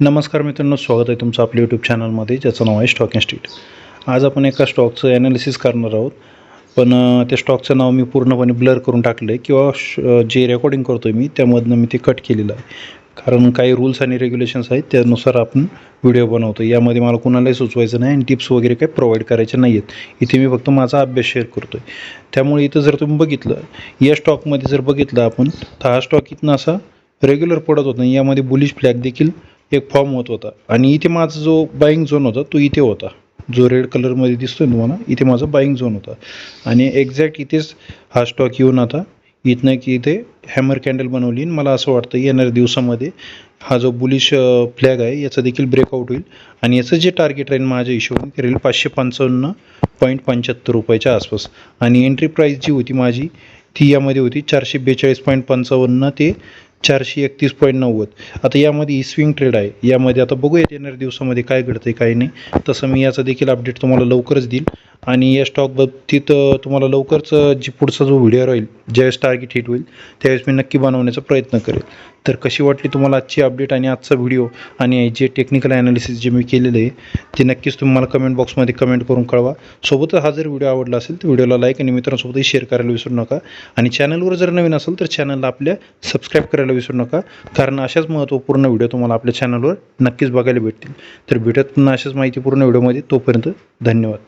नमस्कार मित्रांनो, स्वागत आहे तुमचं आपल्या यूट्यूब चॅनलमध्ये ज्याचं नाव आहे स्टॉक इन्स्टिट्यूट. आज आपण एका स्टॉकचं ॲनालिसिस करणार आहोत. पण त्या स्टॉकचं नाव मी पूर्णपणे ब्लर करून टाकलं आहे किंवा जे रेकॉर्डिंग करतो आहे मी त्यामधनं मी ते कट केलेलं आहे. कारण काही रूल्स आणि रेग्युलेशन्स आहेत त्यानुसार आपण व्हिडिओ बनवतो. यामध्ये मला कुणालाही सुचवायचं नाही आणि टिप्स वगैरे काही प्रोव्हाइड करायचे नाही आहेत. इथे मी फक्त माझा अभ्यास शेअर करतो आहे. त्यामुळे इथं जर तुम्ही बघितलं या स्टॉकमध्ये जर बघितलं आपण तर हा स्टॉक इथनं असा रेग्युलर पडत होता. यामध्ये बुलिश फ्लॅग देखील एक फॉर्म होत होता आणि इथे माझा जो बाईंग झोन होता तो इथे होता. जो रेड कलरमध्ये दिसतोय तुम्हाला इथे माझा बाईंग झोन होता आणि एक्झॅक्ट इथेच हा स्टॉक येऊन आता इथनं की इथे हॅमर कॅन्डल बनवली. मला असं वाटतं येणाऱ्या दिवसामध्ये हा जो बुलिश फ्लॅग आहे याचा देखील ब्रेकआउट होईल आणि याचं जे टार्गेट राहील माझ्या हिशोबाने ते राहील 555.75 रुपयाच्या आसपास. आणि एंट्री प्राईस जी होती माझी ती यामध्ये होती 442.55 ते 431.90. आता यामध्ये स्विंग ट्रेड आहे. यामध्ये आता बघूयात येणाऱ्या दिवसामध्ये काय घडतं काय नाही. तसं मी याचा देखील अपडेट तुम्हाला लवकरच देईल आणि या स्टॉक बाबतीत तुम्हाला लवकरच जी पुढचा जो व्हिडिओ राहील ज्यावेळेस टार्गेट हिट होईल त्यावेळेस मी नक्की बनवण्याचा प्रयत्न करेल. तर कशी वाटली तुम्हाला आजची अपडेट आणि आजचा व्हिडिओ आणि जे टेक्निकल ॲनालिसिस जे मी केलेलं आहे ते नक्कीच तुम्ही मला कमेंट बॉक्समध्ये कमेंट करून कळवा. सोबतच हा जर व्हिडिओ आवडला असेल तर व्हिडिओला लाईक आणि मित्रांसोबतही शेअर करायला विसरू नका. आणि चॅनलवर जर नवीन असेल तर चॅनलला आपल्या सबस्क्राईब करायला विसरू नका. कारण अशाच महत्त्वपूर्ण व्हिडिओ तुम्हाला आपल्या चॅनलवर नक्कीच बघायला भेटतील. तर भेटत पुन्हा अशाच माहितीपूर्ण व्हिडिओमध्ये. तोपर्यंत धन्यवाद.